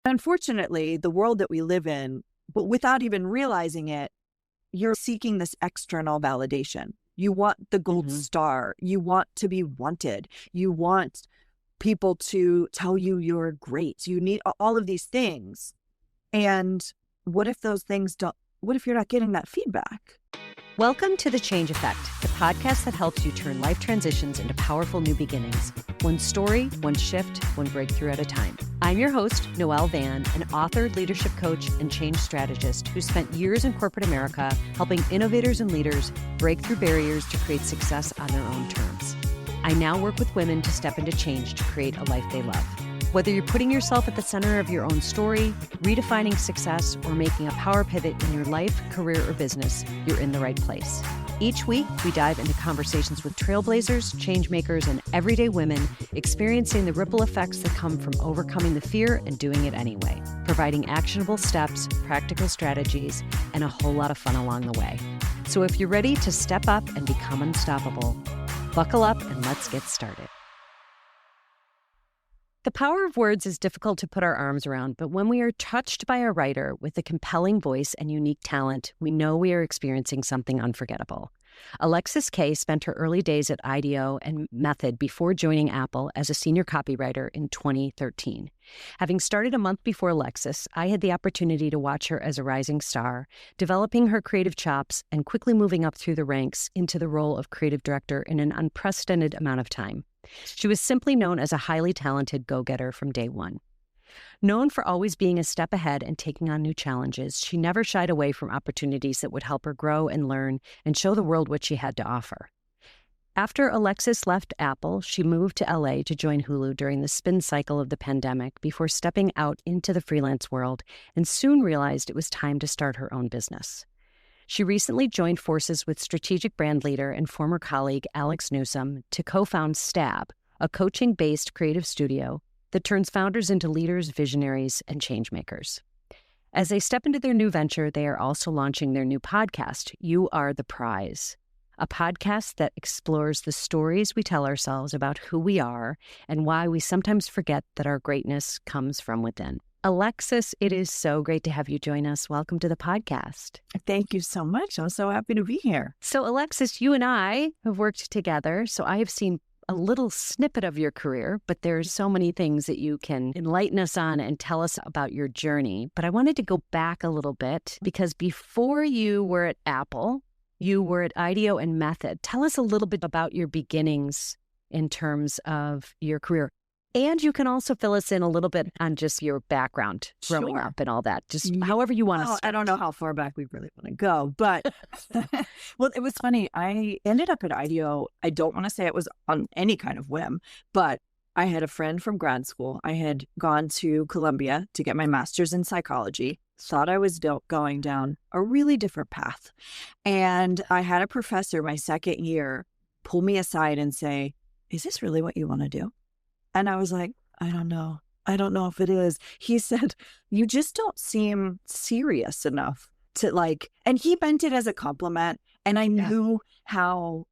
unfortunately, the world that we live in, but without even realizing it, you're seeking this external validation. You want the gold star. You want to be wanted. You want people to tell you you're great. You need all of these things. And what if those things what if you're not getting that feedback? Welcome to The Change Effect, the podcast that helps you turn life transitions into powerful new beginnings. One story, one shift, one breakthrough at a time. I'm your host, Noelle Van, an author, leadership coach, and change strategist who spent years in corporate America helping innovators and leaders break through barriers to create success on their own terms. I now work with women to step into change to create a life they love. Whether you're putting yourself at the center of your own story, redefining success, or making a power pivot in your life, career, or business, you're in the right place. Each week, we dive into conversations with trailblazers, changemakers, and everyday women experiencing the ripple effects that come from overcoming the fear and doing it anyway, providing actionable steps, practical strategies, and a whole lot of fun along the way. So if you're ready to step up and become unstoppable, buckle up and let's get started. The power of words is difficult to put our arms around, but when we are touched by a writer with a compelling voice and unique talent, we know we are experiencing something unforgettable. Alexis Kay spent her early days at IDEO and Method before joining Apple as a senior copywriter in 2013. Having started a month before Alexis, I had the opportunity to watch her as a rising star, developing her creative chops and quickly moving up through the ranks into the role of creative director in an unprecedented amount of time. She was simply known as a highly talented go-getter from day one. Known for always being a step ahead and taking on new challenges, she never shied away from opportunities that would help her grow and learn and show the world what she had to offer. After Alexis left Apple, she moved to LA to join Hulu during the spin cycle of the pandemic before stepping out into the freelance world and soon realized it was time to start her own business. She recently joined forces with strategic brand leader and former colleague Alex Newsom to co-found Stab, a coaching-based creative studio that turns founders into leaders, visionaries, and changemakers. As they step into their new venture, they are also launching their new podcast, You Are the Prize, a podcast that explores the stories we tell ourselves about who we are and why we sometimes forget that our greatness comes from within. Alexis, it is so great to have you join us. Welcome to the podcast. Thank you so much. I'm so happy to be here. So, Alexis, you and I have worked together, so I have seen a little snippet of your career, but there's so many things that you can enlighten us on and tell us about your journey. But I wanted to go back a little bit because before you were at Apple, you were at IDEO and Method. Tell us a little bit about your beginnings in terms of your career. And you can also fill us in a little bit on just your background growing up and all that, just however you want to start. I don't know how far back we really want to go, but well, it was funny. I ended up at IDEO. I don't want to say it was on any kind of whim, but I had a friend from grad school. I had gone to Columbia to get my master's in psychology, thought I was going down a really different path. And I had a professor my second year pull me aside and say, "Is this really what you want to do?" And I was like, I don't know. I don't know if it is. He said, "You just don't seem serious enough to like," and he meant it as a compliment. And I knew how,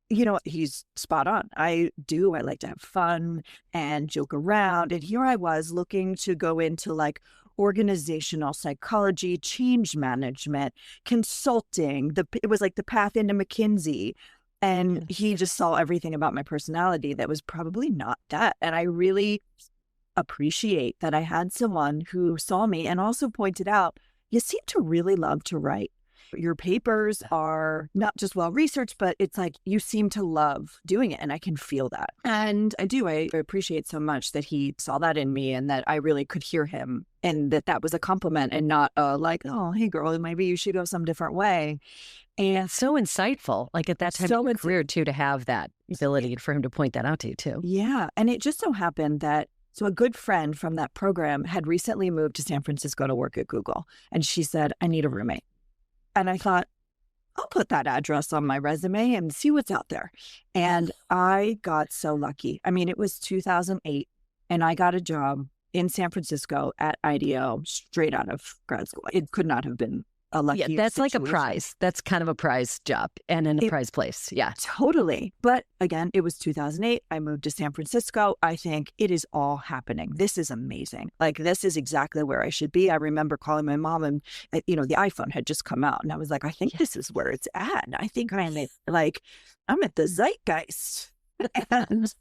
he's spot on. I like to have fun and joke around. And here I was looking to go into like organizational psychology, change management, consulting. It was like the path into McKinsey. And he just saw everything about my personality that was probably not that. And I really appreciate that I had someone who saw me and also pointed out, you seem to really love to write. Your papers are not just well-researched, but it's like you seem to love doing it. And I can feel that. And I do. I appreciate so much that he saw that in me and that I really could hear him and that was a compliment and not like, "Oh, hey, girl, maybe you should go some different way." And so insightful, like at that time of your career, too, to have that ability for him to point that out to you, too. Yeah. And it just so happened that a good friend from that program had recently moved to San Francisco to work at Google. And she said, "I need a roommate." And I thought, I'll put that address on my resume and see what's out there. And I got so lucky. I mean, it was 2008 and I got a job in San Francisco at IDEO straight out of grad school. It could not have been a lucky that's like a situation. prize. That's kind of a prize job and in a prize place. Yeah. Totally. But again, it was 2008. I moved to San Francisco. I think it is all happening. This is amazing. Like, this is exactly where I should be. I remember calling my mom and, the iPhone had just come out. And I was like, I think this is where it's at. I think I'm at the zeitgeist. And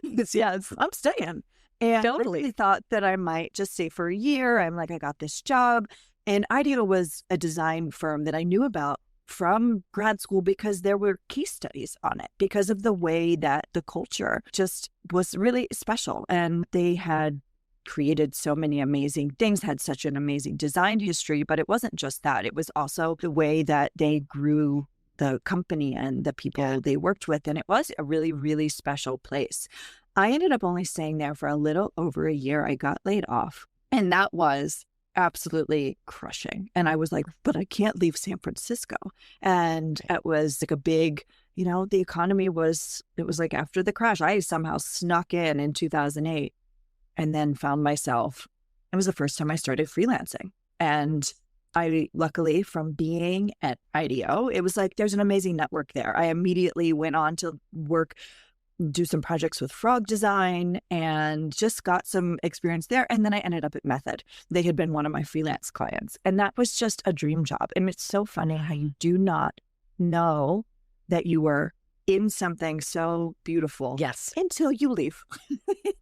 yes, I'm staying. And Totally. I really thought that I might just stay for a year. I'm like, I got this job. And IDEO was a design firm that I knew about from grad school because there were case studies on it, because of the way that the culture just was really special. And they had created so many amazing things, had such an amazing design history. But it wasn't just that. It was also the way that they grew the company and the people they worked with. And it was a really, really special place. I ended up only staying there for a little over a year. I got laid off. And that was absolutely crushing. And I was like, but I can't leave San Francisco. And it was like a big, the economy it was like after the crash. I somehow snuck in 2008 and then found myself, it was the first time I started freelancing. And I, luckily, from being at IDEO, it was like, there's an amazing network there. I immediately went on to do some projects with frog design and just got some experience there. And then I ended up at Method. They had been one of my freelance clients. And that was just a dream job. And it's so funny how you do not know that you were in something so beautiful until you leave.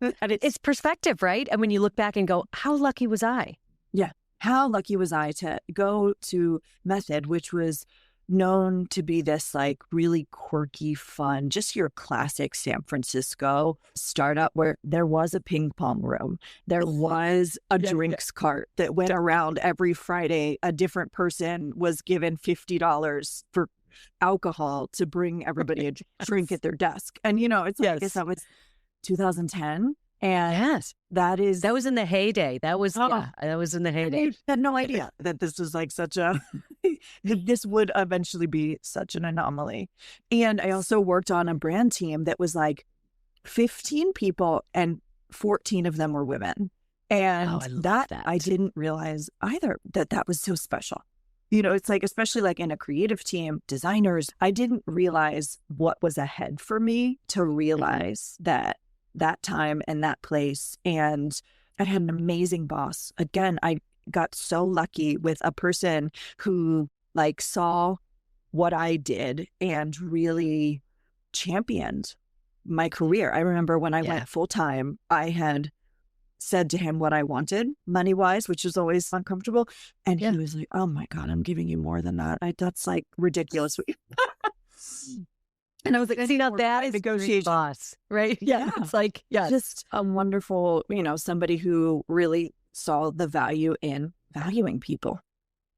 And it's perspective, right? And when you look back and go, how lucky was I? Yeah. How lucky was I to go to Method, which was known to be this like really quirky, fun, just your classic San Francisco startup where there was a ping pong room. There was a drinks cart that went around every Friday. A different person was given $50 for alcohol to bring everybody a drink at their desk. And, it's like, I guess that was 2010. And that was in the heyday. That was in the heyday. I had no idea that this was like this would eventually be such an anomaly. And I also worked on a brand team that was like 15 people and 14 of them were women. And that I didn't realize either that was so special. It's like, especially like in a creative team, designers, I didn't realize what was ahead for me to realize that time and that place. And I had an amazing boss. Again, I got so lucky with a person who like saw what I did and really championed my career. I remember when I went full time, I had said to him what I wanted money-wise, which was always uncomfortable. And he was like, oh my God, I'm giving you more than that. That's like ridiculous. And I was like, see, now that is negotiation boss, right? Yeah. It's like, just a wonderful, somebody who really saw the value in valuing people.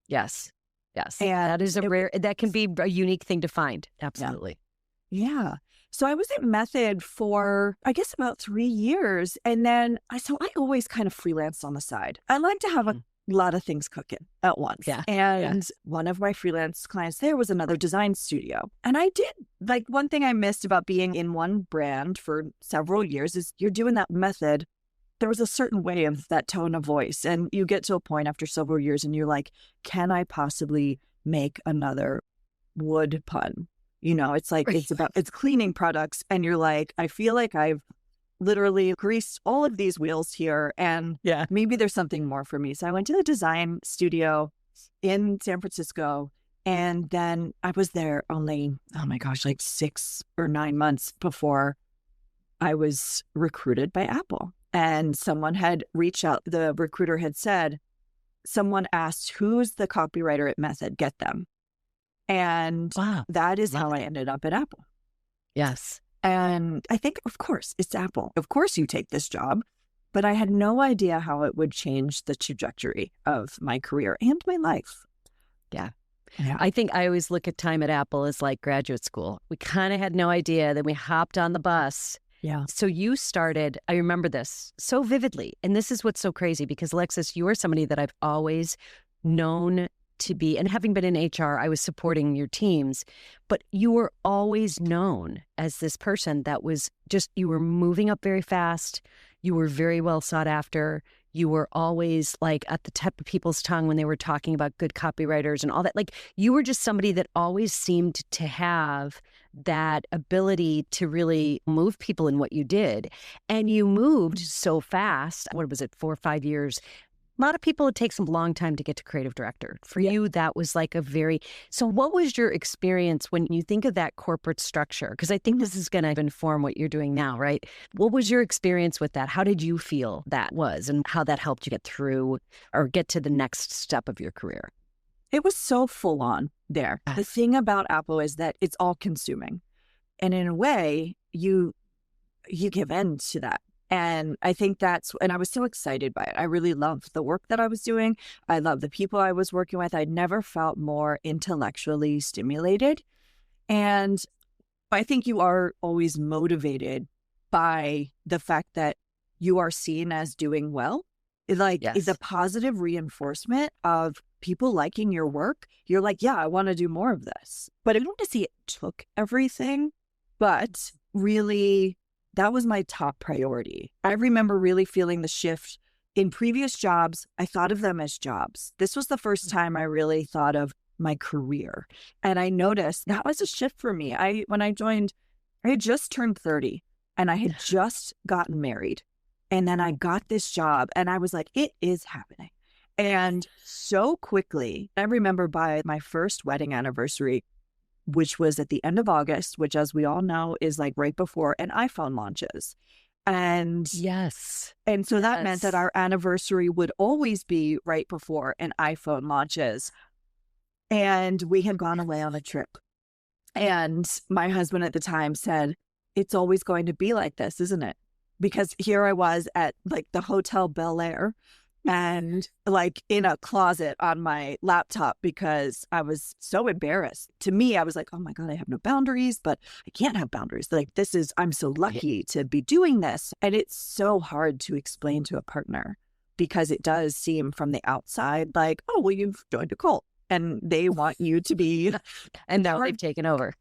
Yes. And that is that can be a unique thing to find. Absolutely. Yeah. So I was at Method for, I guess, about 3 years. And then I always kind of freelanced on the side. I like to have a lot of things cooking at once. Yeah. And one of my freelance clients there was another design studio. And I did, like, one thing I missed about being in one brand for several years is you're doing that Method. There was a certain way of that tone of voice. And you get to a point after several years and you're like, can I possibly make another wood pun? It's like, it's cleaning products. And you're like, I feel like I've literally greased all of these wheels here. And maybe there's something more for me. So I went to the design studio in San Francisco. And then I was there only, oh my gosh, like 6 or 9 months before I was recruited by Apple. And someone had reached out. The recruiter had said, someone asked, who's the copywriter at Method? Get them. And that is how I ended up at Apple. Yes. And I think, of course, it's Apple. Of course you take this job. But I had no idea how it would change the trajectory of my career and my life. Yeah. I think I always look at time at Apple as like graduate school. We kind of had no idea. Then we hopped on the bus. Yeah. So you started, I remember this so vividly. And this is what's so crazy because, Alexis, you are somebody that I've always known to be, and having been in HR, I was supporting your teams, but you were always known as this person that was just, you were moving up very fast. You were very well sought after. You were always like at the tip of people's tongue when they were talking about good copywriters and all that. Like you were just somebody that always seemed to have that ability to really move people in what you did. And you moved so fast. What was it, 4 or 5 years? A lot of people, it takes a long time to get to creative director. For you, that was like so what was your experience when you think of that corporate structure? Because I think this is going to inform what you're doing now, right? What was your experience with that? How did you feel that was and how that helped you get through or get to the next step of your career? It was so full on there. The thing about Apple is that it's all consuming. And in a way, you give in to that. And I think and I was so excited by it. I really loved the work that I was doing. I loved the people I was working with. I'd never felt more intellectually stimulated. And I think you are always motivated by the fact that you are seen as doing well. It's a positive reinforcement of people liking your work. You're like, yeah, I want to do more of this. But I don't want to see it took everything, but really that was my top priority. I remember really feeling the shift in previous jobs. I thought of them as jobs. This was the first time I really thought of my career. And I noticed that was a shift for me. When I joined, I had just turned 30 and I had just gotten married. And then I got this job and I was like, it is happening. And so quickly, I remember by my first wedding anniversary, which was at the end of August, which, as we all know, is like right before an iPhone launches. And so that meant that our anniversary would always be right before an iPhone launches. And we had gone away on a trip. And my husband at the time said, it's always going to be like this, isn't it? Because here I was at like the Hotel Bel Air and like in a closet on my laptop because I was so embarrassed. To me, I was like, oh my God, I have no boundaries, but I can't have boundaries. Like I'm so lucky to be doing this. And it's so hard to explain to a partner because it does seem from the outside like, oh, well, you've joined a cult and they want you to be. And now they've taken over.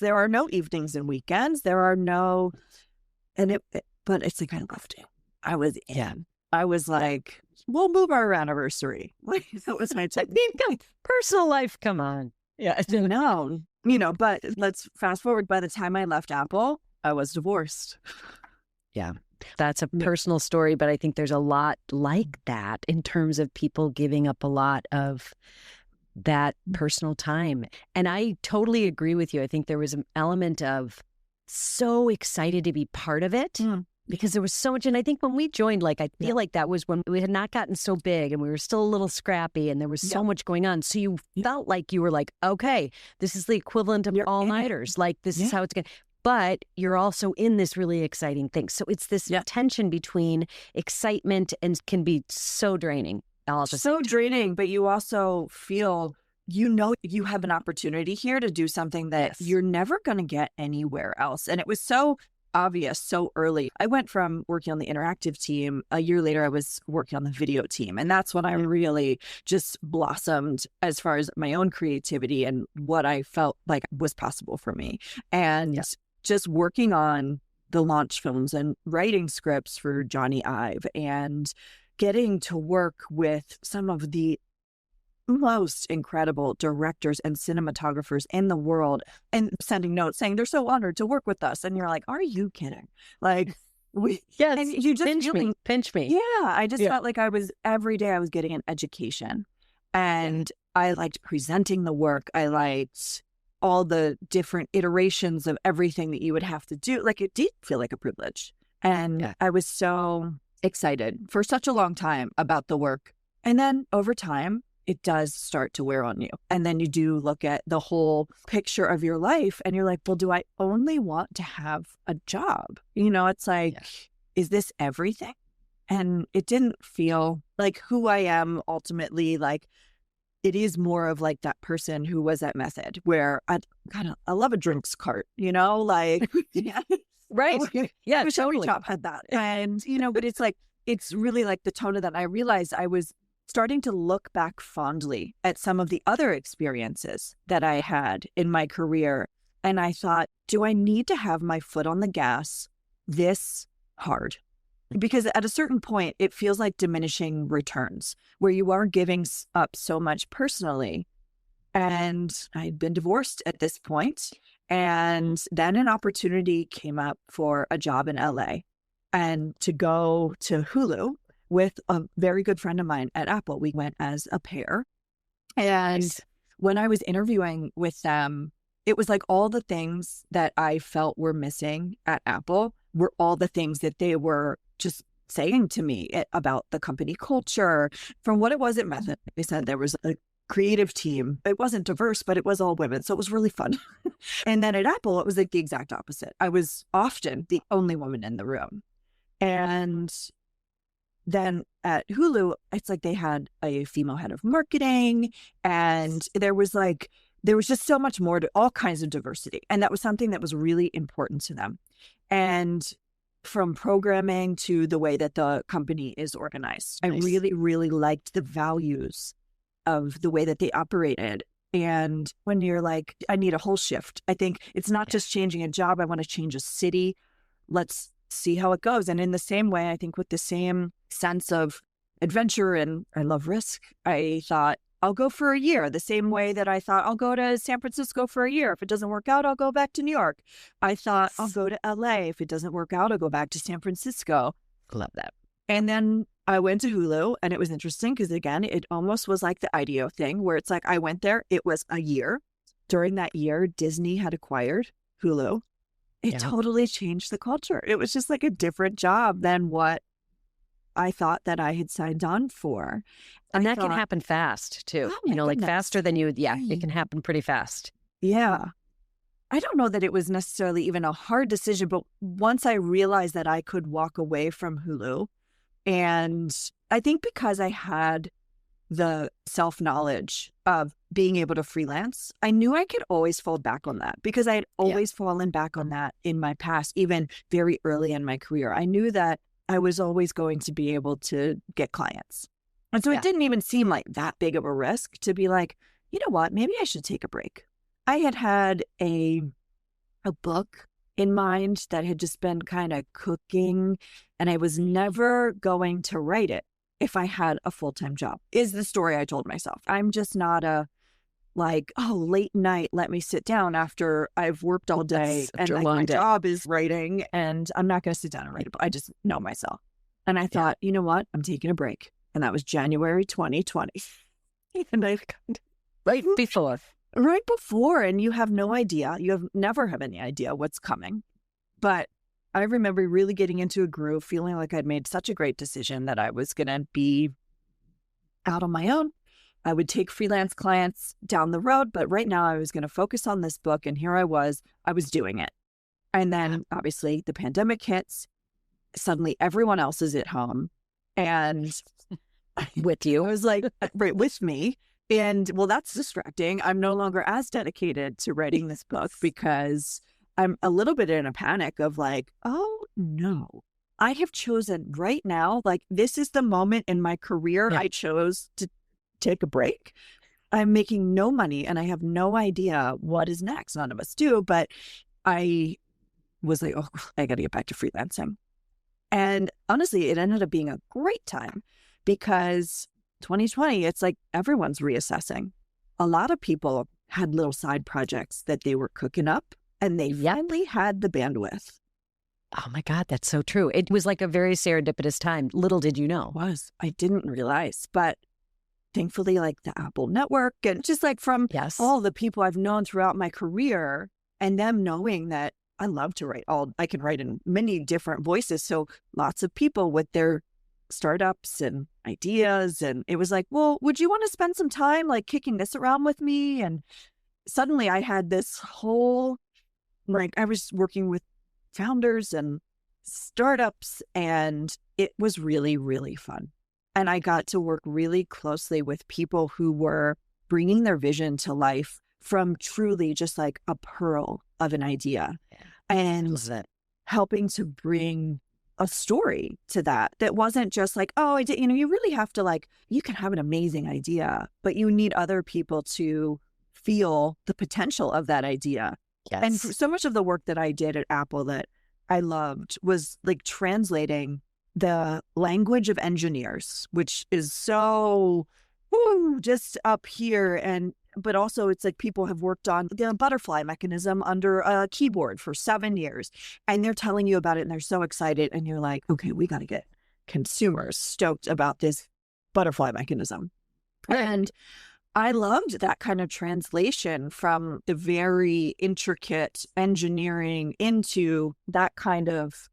There are no evenings and weekends. There are no, but it's like, I loved it. I was in. Yeah. I was like, we'll move our anniversary. Like, that was my technique. Personal life, come on. Yeah, no, but let's fast forward. By the time I left Apple, I was divorced. Yeah, that's a personal story, but I think there's a lot like that in terms of people giving up a lot of that personal time. And I totally agree with you. I think there was an element of so excited to be part of it. Because there was so much. And I think when we joined, like, I feel like that was when we had not gotten so big and we were still a little scrappy and there was so much going on. So you felt like you were like, okay, this is the equivalent of all-nighters. Like, this is how it's going to. But you're also in this really exciting thing. So it's this tension between excitement and can be so draining. Draining, but you also feel, you have an opportunity here to do something that you're never going to get anywhere else. And it was so obvious so early. I went from working on the interactive team. A year later, I was working on the video team. And that's when I really just blossomed as far as my own creativity and what I felt like was possible for me. And just working on the launch films and writing scripts for Johnny Ive and getting to work with some of the most incredible directors and cinematographers in the world and sending notes saying they're so honored to work with us. And you're like, are you kidding? Like, and you just pinch me. Yeah. I just felt like every day I was getting an education and I liked presenting the work. I liked all the different iterations of everything that you would have to do. Like, it did feel like a privilege. And I was so excited for such a long time about the work. And then over time, it does start to wear on you. And then you do look at the whole picture of your life and you're like, well, do I only want to have a job? It's like, is this everything? And it didn't feel like who I am ultimately. Like, it is more of like that person who was at Method where I love a drinks cart, like, right. Yeah, totally. Shop had that. And, but it's like, it's really like the tone of that. I realized I was starting to look back fondly at some of the other experiences that I had in my career. And I thought, do I need to have my foot on the gas this hard? because at a certain point, it feels like diminishing returns where you are giving up so much personally. And I'd been divorced at this point. And then an opportunity came up for a job in LA and to go to Hulu with a very good friend of mine at Apple. We went as a pair. And when I was interviewing with them, it was like all the things that I felt were missing at Apple were all the things that they were just saying to me about the company culture. From what it was at Method, they said there was a creative team. It wasn't diverse, but it was all women. So it was really fun. And then at Apple, it was like the exact opposite. I was often the only woman in the room. And then at Hulu, it's like they had a female head of marketing, and there was just so much more to all kinds of diversity. And that was something that was really important to them. And from programming to the way that the company is organized, I really, really liked the values of the way that they operated. And when you're like, I need a whole shift, I think it's not just changing a job. I want to change a city. Let's see how it goes. And in the same way, I think with the same sense of adventure and I love risk, I thought I'll go for a year, the same way that I thought I'll go to San Francisco for a year. If it doesn't work out, I'll go back to New York. I thought I'll go to LA. If it doesn't work out, I'll go back to San Francisco. Love that. And then I went to Hulu, and it was interesting because, again, it almost was like the IDEO thing where it's like I went there. It was a year. During that year, Disney had acquired Hulu. It totally changed the culture. It was just like a different job than what I thought that I had signed on for. And that can happen fast too. Oh like faster than you would. Yeah, it can happen pretty fast. Yeah. I don't know that it was necessarily even a hard decision, but once I realized that I could walk away from Hulu, and I think because I had the self-knowledge of being able to freelance, I knew I could always fall back on that because I had always fallen back on that in my past, even very early in my career. I knew that I was always going to be able to get clients. And so it didn't even seem like that big of a risk to be like, you know what, maybe I should take a break. I had a book in mind that had just been kind of cooking, and I was never going to write it if I had a full-time job, is the story I told myself. I'm just not late night, let me sit down after I've worked all day and my job is writing, and I'm not going to sit down and write a book. I just know myself. And I thought, you know what? I'm taking a break. And that was January 2020. And I right before. And you have no idea. Never have any idea what's coming. But I remember really getting into a groove, feeling like I'd made such a great decision that I was going to be out on my own. I would take freelance clients down the road, but right now I was going to focus on this book. And here I was doing it. And then obviously the pandemic hits. Suddenly everyone else is at home and with you. I was like, right with me. And well, that's distracting. I'm no longer as dedicated to writing this book because I'm a little bit in a panic of like, oh no, I have chosen right now, like this is the moment in my career I chose to take a break. I'm making no money and I have no idea what is next. None of us do, but I was like, oh, I got to get back to freelancing. And honestly, it ended up being a great time because 2020, it's like everyone's reassessing. A lot of people had little side projects that they were cooking up and they finally had the bandwidth. Oh my God, that's so true. It was like a very serendipitous time. Little did you know. It was. I didn't realize, but thankfully, like the Apple network and just like from all the people I've known throughout my career and them knowing that I love to write. I can write in many different voices. So lots of people with their startups and ideas. And it was like, well, would you want to spend some time like kicking this around with me? And suddenly I had this whole, like I was working with founders and startups and it was really, really fun. And I got to work really closely with people who were bringing their vision to life from truly just like a pearl of an idea and helping to bring a story to that wasn't just like, oh, I did, you really have to like, you can have an amazing idea, but you need other people to feel the potential of that idea. Yes. And so much of the work that I did at Apple that I loved was like translating the language of engineers, which is so just up here. But also it's like people have worked on the butterfly mechanism under a keyboard for 7 years, and they're telling you about it and they're so excited. And you're like, okay, we got to get consumers stoked about this butterfly mechanism. And I loved that kind of translation from the very intricate engineering into that kind of,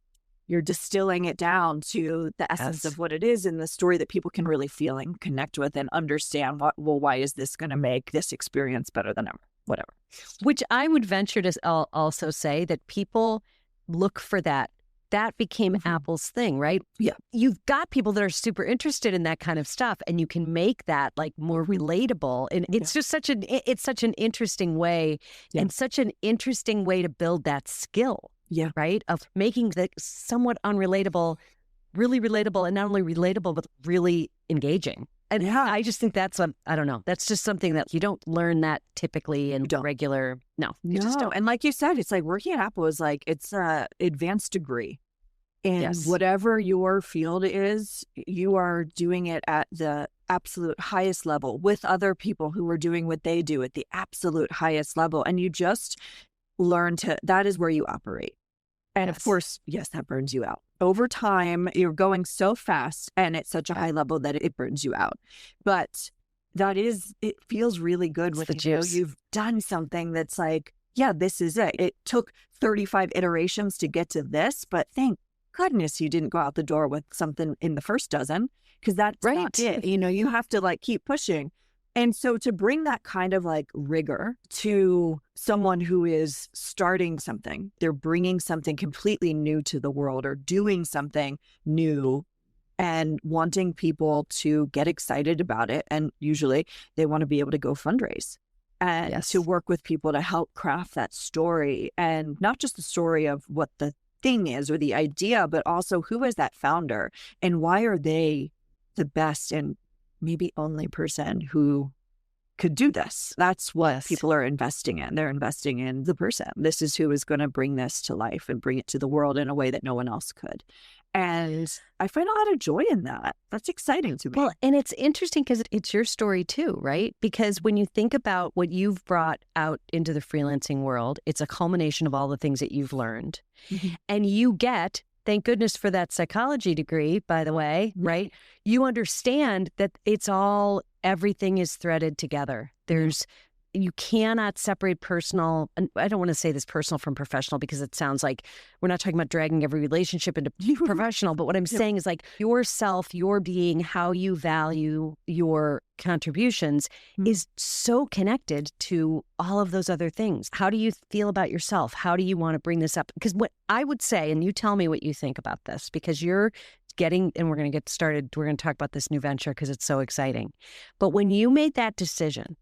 you're distilling it down to the essence of what it is in the story that people can really feel and connect with and understand why is this going to make this experience better than ever, whatever. Which I would venture to also say that people look for that. That became Apple's thing, right? Yeah. You've got people that are super interested in that kind of stuff, and you can make that like more relatable. And it's just such an interesting way and such an interesting way to build that skill. Yeah. Right. Of making the somewhat unrelatable, really relatable, and not only relatable, but really engaging. And I just think that's I don't know. That's just something that you don't learn that typically in regular. No, you just don't. And like you said, it's like working at Apple is like, it's a advanced degree. And whatever your field is, you are doing it at the absolute highest level with other people who are doing what they do at the absolute highest level. And you just learn that is where you operate. And of course, that burns you out. Over time, you're going so fast and at such a high level that it burns you out. But it feels really good when you've done something that's like, this is it. It took 35 iterations to get to this, but thank goodness you didn't go out the door with something in the first dozen, because that's not it. You have to like keep pushing. And so to bring that kind of like rigor to someone who is starting something, they're bringing something completely new to the world or doing something new and wanting people to get excited about it. And usually they want to be able to go fundraise and to work with people to help craft that story, and not just the story of what the thing is or the idea, but also who is that founder and why are they the best and maybe only person who could do this. That's what people are investing in. They're investing in the person. This is who is going to bring this to life and bring it to the world in a way that no one else could. And I find a lot of joy in that. That's exciting to me. Well, and it's interesting because it's your story too, right? Because when you think about what you've brought out into the freelancing world, it's a culmination of all the things that you've learned. And you get, thank goodness for that psychology degree, by the way, right? You understand that everything is threaded together. You cannot separate personal, and I don't want to say this personal from professional because it sounds like we're not talking about dragging every relationship into professional, but what I'm saying is like yourself, your being, how you value your contributions is so connected to all of those other things. How do you feel about yourself? How do you want to bring this up? Because what I would say, and you tell me what you think about this, because you're getting, and we're going to get started, we're going to talk about this new venture because it's so exciting. But when you made that decision,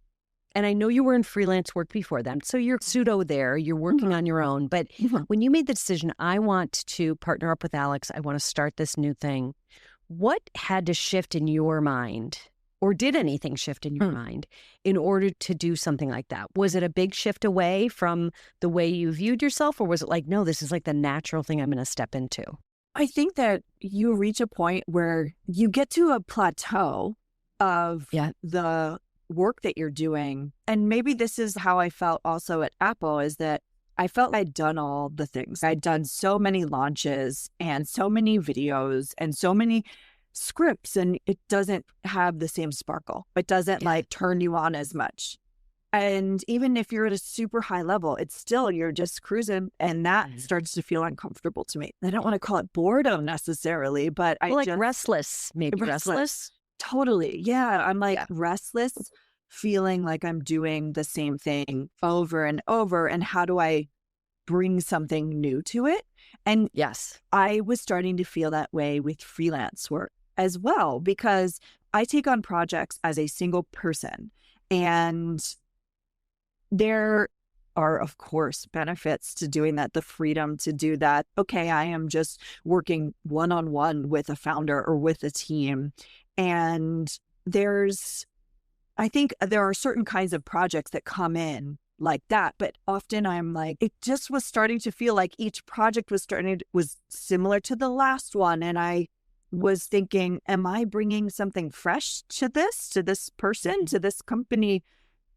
and I know you were in freelance work before then, so you're pseudo there, you're working on your own. But when you made the decision, I want to partner up with Alex, I want to start this new thing, what had to shift in your mind, or did anything shift in your mind in order to do something like that? Was it a big shift away from the way you viewed yourself, or was it like, no, this is like the natural thing I'm going to step into? I think that you reach a point where you get to a plateau of the work that you're doing. And maybe this is how I felt also at Apple, is that I felt I'd done all the things. I'd done so many launches and so many videos and so many scripts, and it doesn't have the same sparkle. It doesn't like turn you on as much. And even if you're at a super high level, it's still, you're just cruising, and that starts to feel uncomfortable to me. I don't want to call it boredom necessarily, but restless, maybe restless. Totally. Yeah. I'm like restless, feeling like I'm doing the same thing over and over. And how do I bring something new to it? And I was starting to feel that way with freelance work as well, because I take on projects as a single person, and there are, of course, benefits to doing that, the freedom to do that. Okay, I am just working one-on-one with a founder or with a team. And I think there are certain kinds of projects that come in like that, but often I'm like, it just was starting to feel like each project was similar to the last one. And I was thinking, am I bringing something fresh to this person, to this company?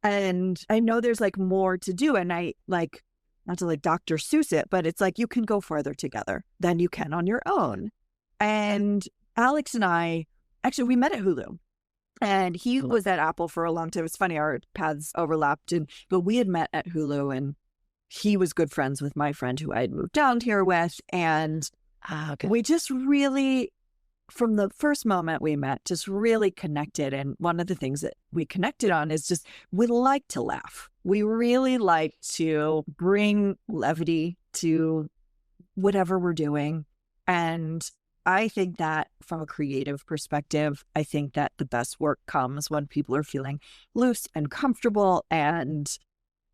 And I know there's like more to do. And I like, not to like Dr. Seuss it, but it's like you can go farther together than you can on your own. And Alex and I, actually, we met at Hulu. And he was at Apple for a long time. It's funny, our paths overlapped, but we had met at Hulu, and he was good friends with my friend who I had moved down here with. And we just really, from the first moment we met, just really connected. And one of the things that we connected on is just we like to laugh. We really like to bring levity to whatever we're doing. And I think that from a creative perspective, I think that the best work comes when people are feeling loose and comfortable, and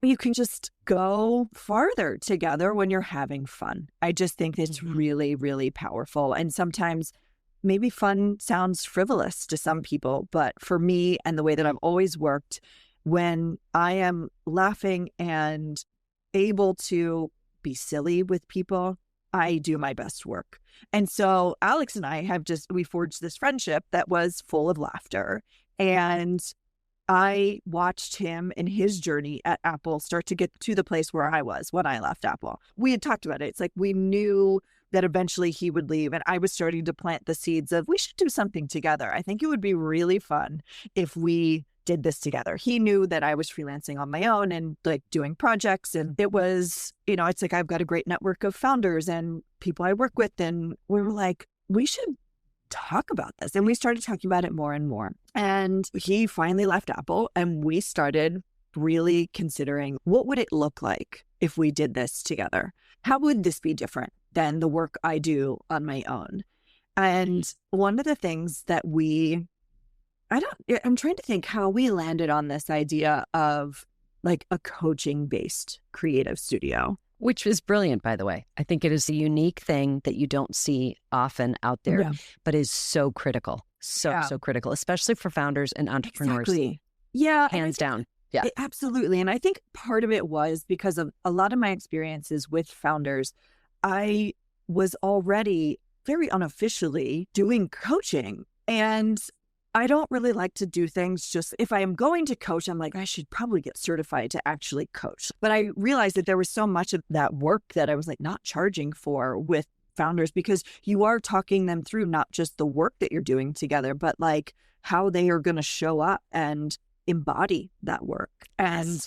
you can just go farther together when you're having fun. I just think it's really, really powerful. And sometimes maybe fun sounds frivolous to some people, but for me and the way that I've always worked, when I am laughing and able to be silly with people, I do my best work. And so Alex and I we forged this friendship that was full of laughter. And I watched him in his journey at Apple start to get to the place where I was when I left Apple. We had talked about it. It's like we knew that eventually he would leave. And I was starting to plant the seeds of, we should do something together. I think it would be really fun if we did this together. He knew that I was freelancing on my own and like doing projects. And it was, it's like I've got a great network of founders and people I work with. And we were like, we should talk about this. And we started talking about it more and more. And he finally left Apple, and we started really considering, what would it look like if we did this together? How would this be different than the work I do on my own? And one of the things that I'm trying to think how we landed on this idea of like a coaching-based creative studio. Which is brilliant, by the way. I think it is a unique thing that you don't see often out there, but is so critical, so critical, especially for founders and entrepreneurs. Exactly. Yeah. Hands down. Yeah, absolutely. And I think part of it was because of a lot of my experiences with founders. I was already very unofficially doing coaching, and I don't really like to do things just if I am going to coach, I'm like, I should probably get certified to actually coach. But I realized that there was so much of that work that I was like not charging for with founders, because you are talking them through not just the work that you're doing together, but like how they are going to show up and embody that work. And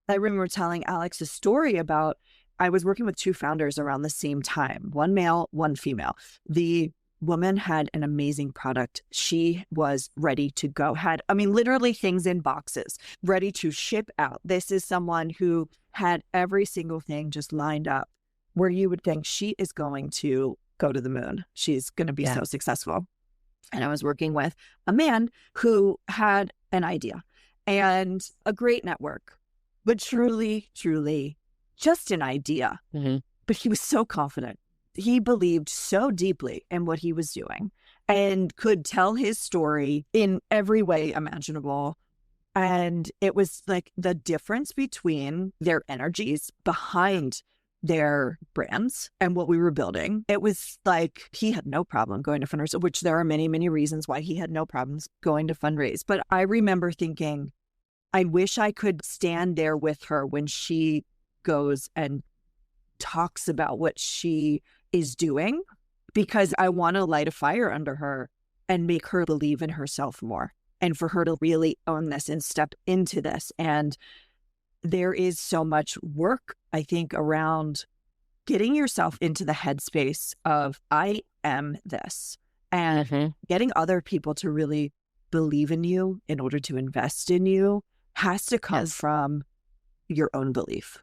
I remember telling Alex a story about, I was working with two founders around the same time, one male, one female. The woman had an amazing product. She was ready to go, literally things in boxes, ready to ship out. This is someone who had every single thing just lined up where you would think she is going to go to the moon. She's going to be so successful. And I was working with a man who had an idea and a great network, but truly, truly just an idea. Mm-hmm. But he was so confident. He believed so deeply in what he was doing and could tell his story in every way imaginable. And it was like the difference between their energies behind their brands and what we were building. It was like he had no problem going to fundraise, which there are many, many reasons why he had no problems going to fundraise. But I remember thinking, I wish I could stand there with her when she goes and talks about what she is doing, because I want to light a fire under her and make her believe in herself more, and for her to really own this and step into this. And there is so much work, I think, around getting yourself into the headspace of I am this, and getting other people to really believe in you in order to invest in you has to come from your own belief.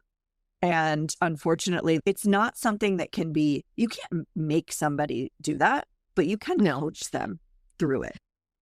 And unfortunately, it's not something that you can't make somebody do that, but you can coach them through it.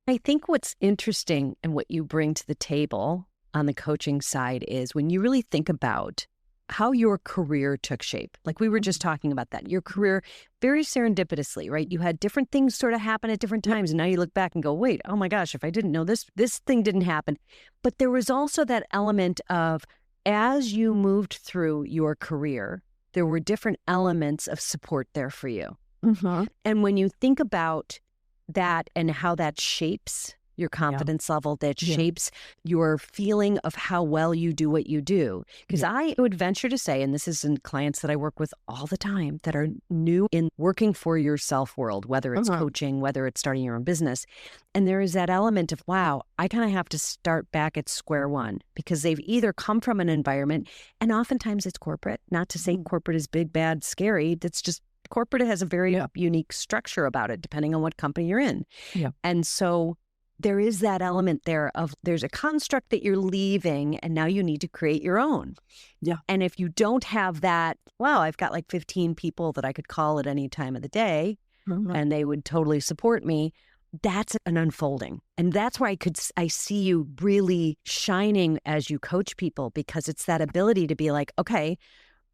I think what's interesting and what you bring to the table on the coaching side is when you really think about how your career took shape. Like we were just talking about that. Your career, very serendipitously, right? You had different things sort of happen at different times. And now you look back and go, wait, oh my gosh, if I didn't know this thing didn't happen. But there was also that element of, as you moved through your career, there were different elements of support there for you. Mm-hmm. And when you think about that and how that shapes your confidence level, that shapes your feeling of how well you do what you do. Because I would venture to say, and this is in clients that I work with all the time that are new in working for yourself world, whether it's coaching, whether it's starting your own business. And there is that element of, wow, I kind of have to start back at square one because they've either come from an environment, and oftentimes it's corporate, not to say corporate is big, bad, scary. That's just corporate has a very unique structure about it, depending on what company you're in. Yeah. And so there is that element there of there's a construct that you're leaving and now you need to create your own. Yeah. And if you don't have that, wow, I've got like 15 people that I could call at any time of the day and they would totally support me. That's an unfolding. And that's where I see you really shining as you coach people, because it's that ability to be like, okay,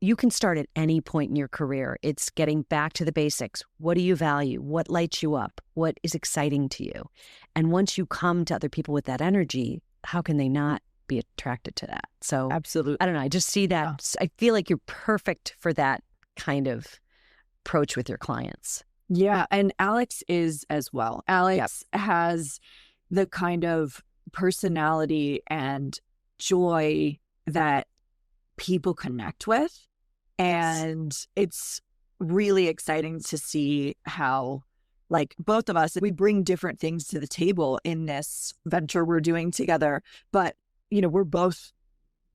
you can start at any point in your career. It's getting back to the basics. What do you value? What lights you up? What is exciting to you? And once you come to other people with that energy, how can they not be attracted to that? So absolutely. I don't know. I just see that. I feel like you're perfect for that kind of approach with your clients. Yeah. And Alex is as well. Alex has the kind of personality and joy that people connect with. And it's really exciting to see how, like, both of us, we bring different things to the table in this venture we're doing together. But, you know, we're both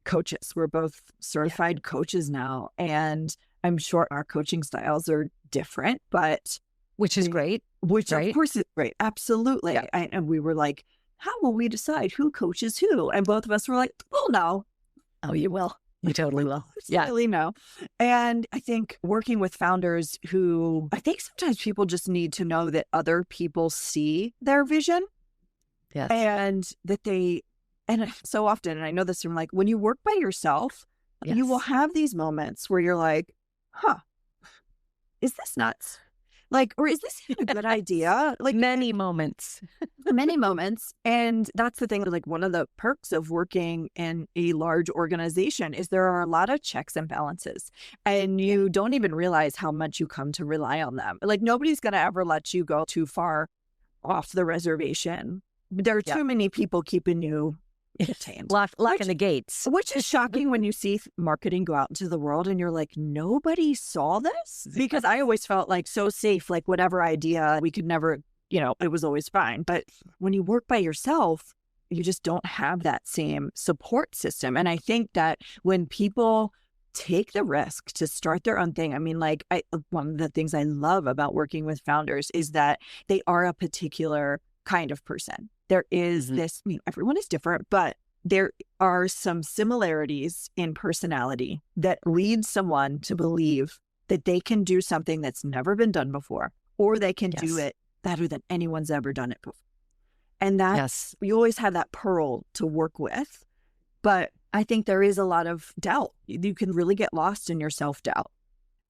coaches. We're both certified coaches now. And I'm sure our coaching styles are different, but... Which is great. Which, right? Of course, is great. Absolutely. Yeah. And we were like, how will we decide who coaches who? And both of us were like, well, no. Oh, you will. You totally will. Yeah. Really no. And I think working with founders who, I think sometimes people just need to know that other people see their vision. Yes. And that and so often, and I know this from, like, when you work by yourself, you will have these moments where you're like, huh, is this nuts? Like, or is this a good idea? Like, many moments. Many moments. And that's the thing, like, one of the perks of working in a large organization is there are a lot of checks and balances. And you don't even realize how much you come to rely on them. Like, nobody's going to ever let you go too far off the reservation. There are too many people keeping you entertained. Locking the gates. Which is shocking when you see marketing go out into the world and you're like, nobody saw this? Because I always felt like so safe, like whatever idea, we could never, you know, it was always fine. But when you work by yourself, you just don't have that same support system. And I think that when people take the risk to start their own thing, I mean, like, one of the things I love about working with founders is that they are a particular kind of person. There is this, I mean, everyone is different, but there are some similarities in personality that lead someone to believe that they can do something that's never been done before, or they can do it better than anyone's ever done it before. And that's, you always have that pearl to work with. But I think there is a lot of doubt. You can really get lost in your self-doubt,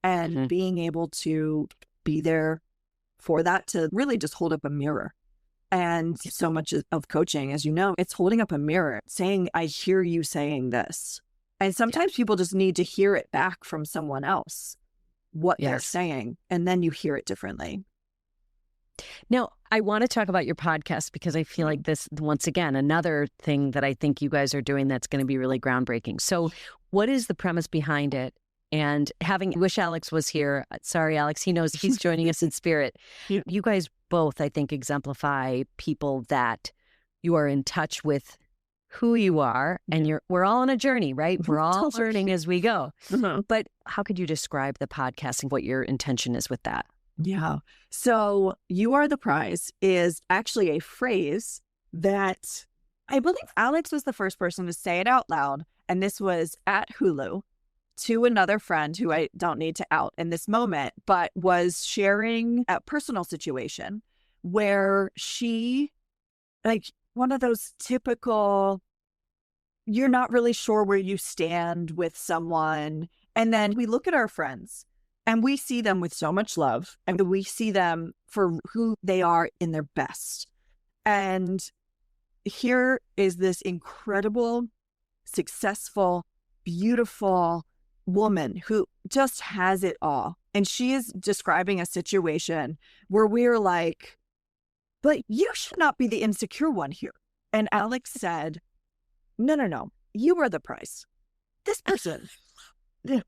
and being able to be there for that, to really just hold up a mirror. And so much of coaching, as you know, it's holding up a mirror saying, I hear you saying this. And sometimes people just need to hear it back from someone else, what they're saying, and then you hear it differently. Now, I want to talk about your podcast, because I feel like this, once again, another thing that I think you guys are doing that's going to be really groundbreaking. So what is the premise behind it? And wish Alex was here. Sorry, Alex, he knows he's joining us in spirit. You guys both, I think, exemplify people that you are in touch with who you are, and we're all on a journey, right? We're all learning as we go. But how could you describe the podcast and what your intention is with that? Yeah. So You Are the Prize is actually a phrase that I believe Alex was the first person to say it out loud. And this was at Hulu to another friend who I don't need to out in this moment, but was sharing a personal situation where she, like, one of those typical, you're not really sure where you stand with someone. And then we look at our friends and we see them with so much love, and we see them for who they are in their best. And here is this incredible, successful, beautiful woman who just has it all. And she is describing a situation where we're like, but you should not be the insecure one here. And Alex said, no, you are the prize. This person,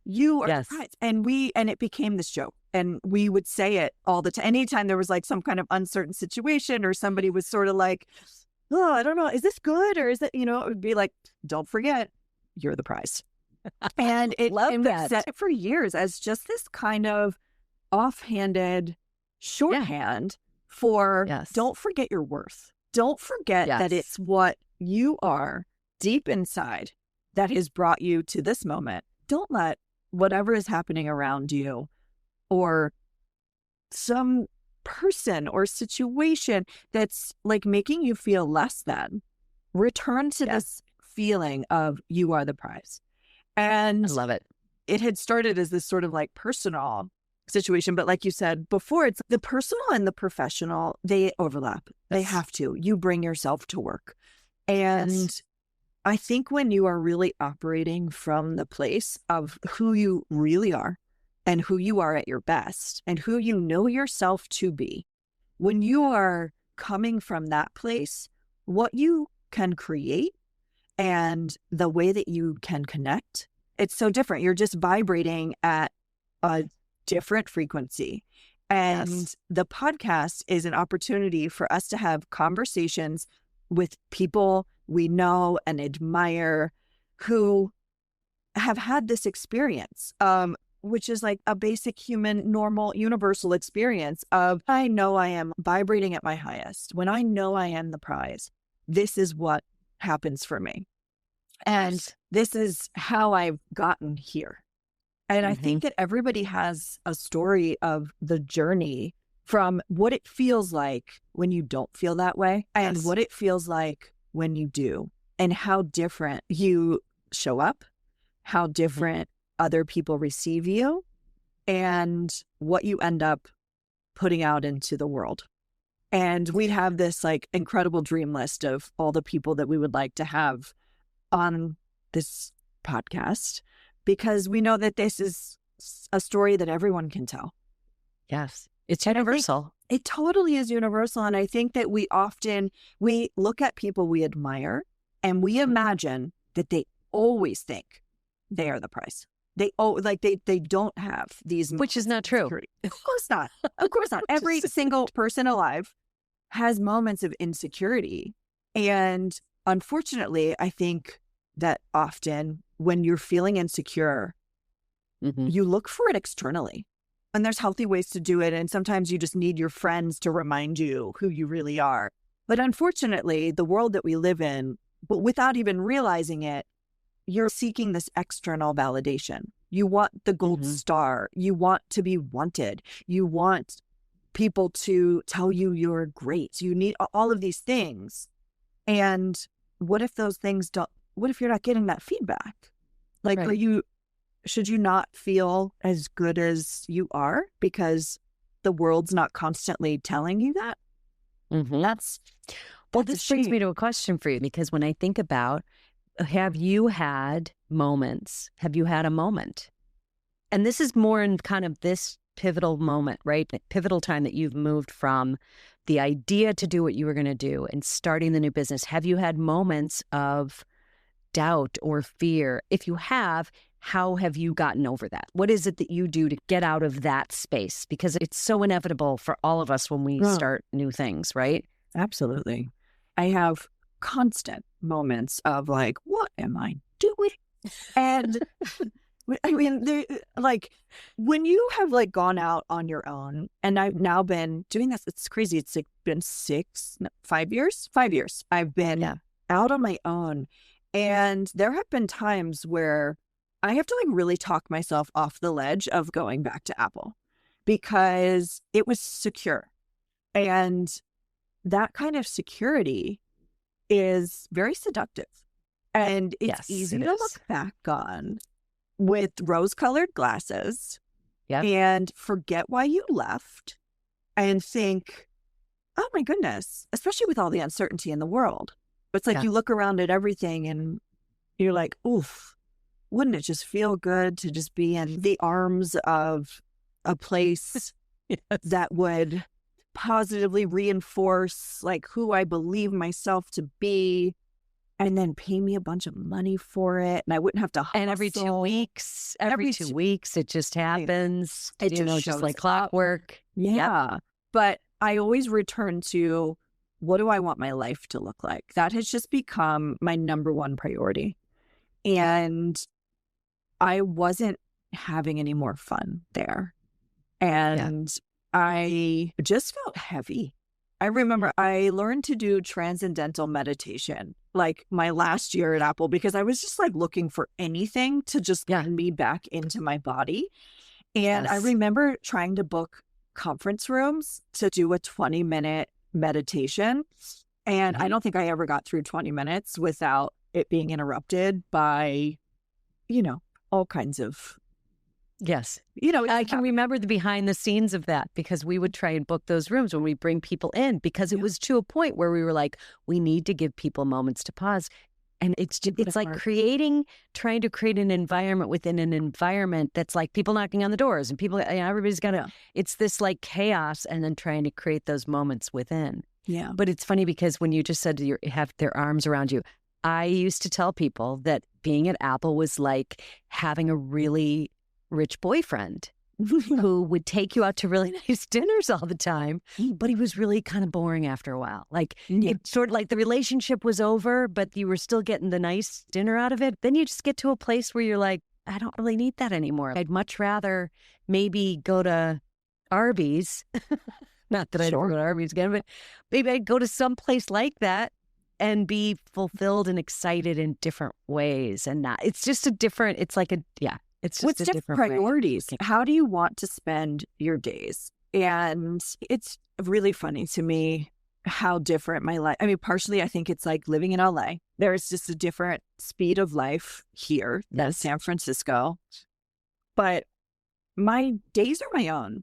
you are the prize. And it became this joke. And we would say it all the time. Anytime there was like some kind of uncertain situation or somebody was sort of like, oh, I don't know, is this good? Or is it, it would be like, don't forget, you're the prize. And we said it for years as just this kind of offhanded shorthand for don't forget your worth. Don't forget that it's what you are deep inside that has brought you to this moment. Don't let whatever is happening around you or some person or situation that's like making you feel less than, return to this feeling of you are the prize. And I love it. It had started as this sort of like personal situation, but like you said before, it's the personal and the professional, they overlap. They have to. You bring yourself to work. And I think when you are really operating from the place of who you really are and who you are at your best and who you know yourself to be, when you are coming from that place, what you can create and the way that you can connect, it's so different. You're just vibrating at a different frequency. And the podcast is an opportunity for us to have conversations with people we know and admire who have had this experience, which is like a basic human, normal, universal experience of, I know I am vibrating at my highest. When I know I am the prize, this is what happens for me. And this is how I've gotten here. And I think that everybody has a story of the journey from what it feels like when you don't feel that way and what it feels like when you do, and how different you show up, how different other people receive you, and what you end up putting out into the world. And we have this like incredible dream list of all the people that we would like to have on this podcast, because we know that this is a story that everyone can tell. Yes, it's universal. It totally is universal. And I think that we look at people we admire and we imagine that they always think they are the prize. They don't have these, which is not true. Of course not. Of course not. Every single person alive has moments of insecurity. And unfortunately, I think that often when you're feeling insecure, you look for it externally. And there's healthy ways to do it. And sometimes you just need your friends to remind you who you really are. But unfortunately, the world that we live in, but without even realizing it, you're seeking this external validation. You want the gold star. You want to be wanted. You want people to tell you you're great. You need all of these things. And what if those things what if you're not getting that feedback? Like, should you not feel as good as you are because the world's not constantly telling you that? This brings me to a question for you, because when I think about, have you had a moment? And this is more in kind of this pivotal moment, right? The pivotal time that you've moved from the idea to do what you were going to do and starting the new business. Have you had moments of doubt or fear? If you have, how have you gotten over that? What is it that you do to get out of that space? Because it's so inevitable for all of us when we start new things, right? Absolutely. I have constant moments of like, what am I doing? And I mean, like when you have like gone out on your own, and I've now been doing this, it's crazy. It's like been 5 years. I've been out on my own. And there have been times where I have to like really talk myself off the ledge of going back to Apple because it was secure. And that kind of security is very seductive. And it's easy to look back on with rose-colored glasses and forget why you left and think, oh my goodness, especially with all the uncertainty in the world. It's like you look around at everything and you're like, oof, wouldn't it just feel good to just be in the arms of a place that would positively reinforce like who I believe myself to be, and then pay me a bunch of money for it. And I wouldn't have to hustle. And every 2 weeks, it just happens, it just just like clockwork. Yeah. Yep. But I always return to, what do I want my life to look like? That has just become my number one priority. And I wasn't having any more fun there. And I just felt heavy. I remember I learned to do transcendental meditation like my last year at Apple, because I was just like looking for anything to just get me back into my body. And I remember trying to book conference rooms to do a 20-minute meditation. And I don't think I ever got through 20 minutes without it being interrupted by, all kinds of. Yes. I can remember the behind the scenes of that, because we would try and book those rooms when we bring people in, because it was to a point where we were like, we need to give people moments to pause. And it's like trying to create an environment within an environment that's like people knocking on the doors and people, everybody's got to, it's this like chaos, and then trying to create those moments within. Yeah. But it's funny because when you just said you have their arms around you, I used to tell people that being at Apple was like having a really rich boyfriend who would take you out to really nice dinners all the time, but he was really kind of boring after a while. Like it's sort of like the relationship was over, but you were still getting the nice dinner out of it. Then you just get to a place where you're like, I don't really need that anymore. I'd much rather maybe go to Arby's. Not that I'd go to Arby's again, but maybe I'd go to some place like that and be fulfilled and excited in different ways. And it's just a different, it's like it's just what's a different priorities. Way. How do you want to spend your days? And it's really funny to me how different my life. I mean, partially, I think it's like living in LA. There's just a different speed of life here than San Francisco. But my days are my own.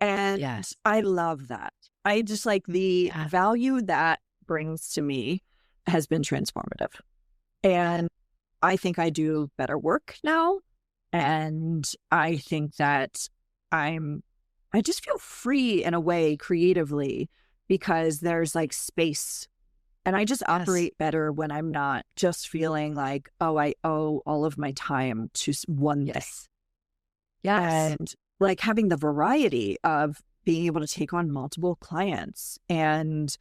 And I love that. I just like the value that brings to me has been transformative. And I think I do better work now. And I think that I just feel free in a way creatively, because there's like space, and I just operate better when I'm not just feeling like, oh, I owe all of my time to one thing. And like having the variety of being able to take on multiple clients and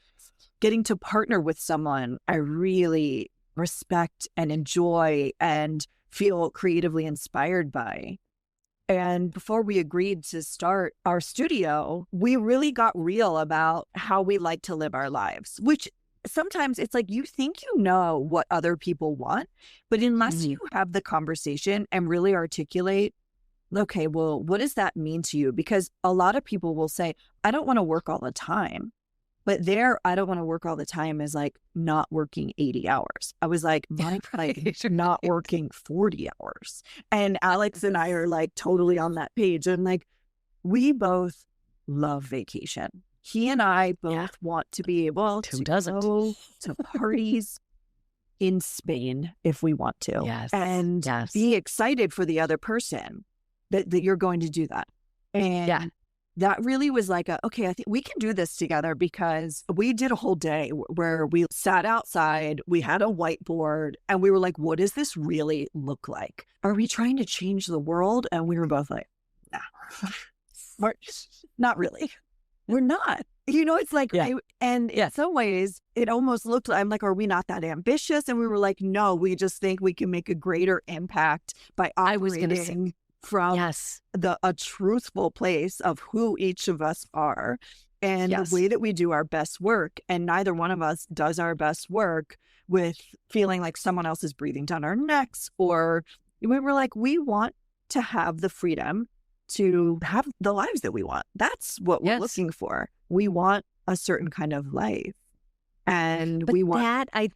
getting to partner with someone I really respect and enjoy and feel creatively inspired by. And before we agreed to start our studio, we really got real about how we like to live our lives, which sometimes it's like you think you know what other people want, but unless you have the conversation and really articulate, okay, well, what does that mean to you? Because a lot of people will say, I don't want to work all the time. But I don't want to work all the time is like not working 80 hours. I was like, not working 40 hours. And Alex and I are like totally on that page. And like, we both love vacation. He and I both want to be able to go to parties in Spain if we want to. And be excited for the other person that you're going to do that. And that really was like, okay, I think we can do this together, because we did a whole day where we sat outside, we had a whiteboard, and we were like, what does this really look like? Are we trying to change the world? And we were both like, nah, not really. We're not. It's like, in some ways, it almost looked like, I'm like, are we not that ambitious? And we were like, no, we just think we can make a greater impact by operating from a truthful place of who each of us are and the way that we do our best work. And neither one of us does our best work with feeling like someone else is breathing down our necks, or we were like, we want to have the freedom to have the lives that we want. That's what we're looking for. We want a certain kind of life. And we want that.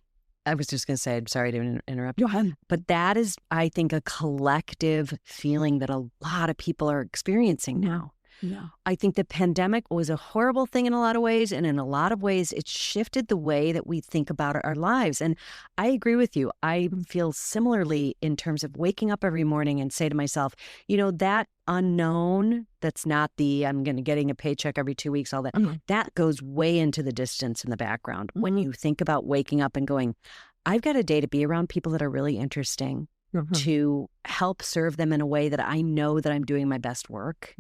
I was just going to say, I'm sorry to interrupt. Go ahead. But that is, I think, a collective feeling that a lot of people are experiencing now. Yeah. I think the pandemic was a horrible thing in a lot of ways. And in a lot of ways, it shifted the way that we think about our lives. And I agree with you. I feel similarly in terms of waking up every morning and say to myself, that unknown, that's not I'm getting a paycheck every 2 weeks, all that, that goes way into the distance in the background. When you think about waking up and going, I've got a day to be around people that are really interesting, to help serve them in a way that I know that I'm doing my best work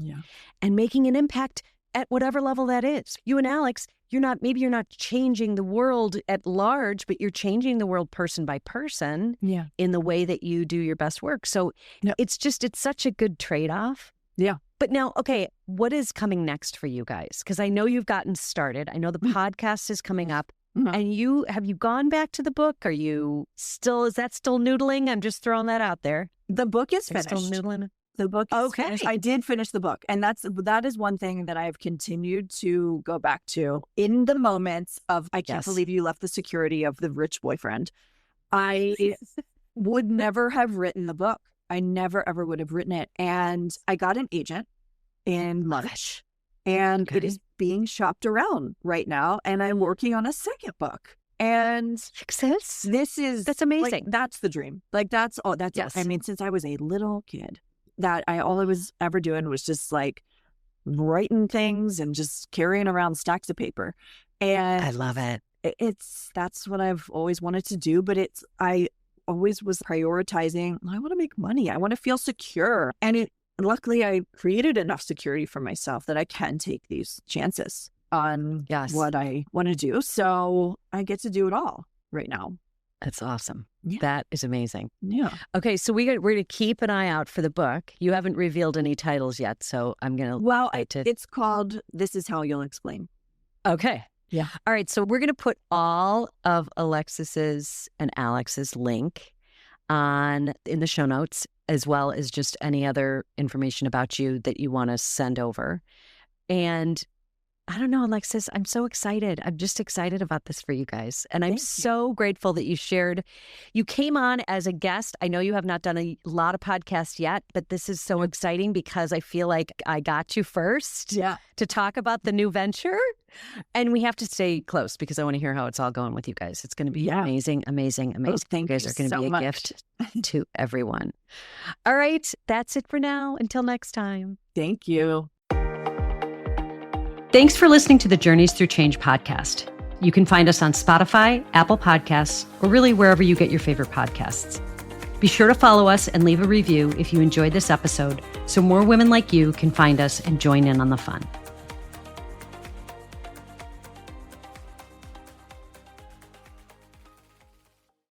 and making an impact at whatever level that is. You and Alex, maybe you're not changing the world at large, but you're changing the world person by person in the way that you do your best work. So it's such a good trade-off. Yeah. But now, okay, what is coming next for you guys? Because I know you've gotten started. I know the podcast is coming up. And have you gone back to the book? Is that still noodling? I'm just throwing that out there. The book is finished. Still noodling? The book is finished. I did finish the book. And that is one thing that I've continued to go back to in the moments of, I can't believe you left the security of the rich boyfriend. I would never have written the book. I never, ever would have written it. And I got an agent in March. And it is being shopped around right now. And I'm working on a second book. And that's amazing. That's the dream. That's all. I mean, since I was a little kid, all I was ever doing was just writing things and just carrying around stacks of paper. And I love it. That's what I've always wanted to do. But I always was prioritizing, I want to make money. I want to feel secure. And luckily, I created enough security for myself that I can take these chances on what I want to do. So I get to do it all right now. That's awesome. Yeah. That is amazing. Yeah. Okay, so we're going to keep an eye out for the book. You haven't revealed any titles yet, so I'm going to... it's called This Is How You'll Explain. Okay. Yeah. All right, so we're going to put all of Alexis's and Alex's link in the show notes, as well as just any other information about you that you want to send over. And I don't know, Alexis, I'm so excited. I'm just excited about this for you guys. And I'm so grateful that you came on as a guest. I know you have not done a lot of podcasts yet, but this is so exciting because I feel like I got you first to talk about the new venture. And we have to stay close because I want to hear how it's all going with you guys. It's going to be amazing, amazing, amazing. Thank you guys you are going to so be a much. gift to everyone. All right, that's it for now. Until next time. Thank you. Thanks for listening to the Journeys Through Change podcast. You can find us on Spotify, Apple Podcasts, or really wherever you get your favorite podcasts. Be sure to follow us and leave a review if you enjoyed this episode so more women like you can find us and join in on the fun.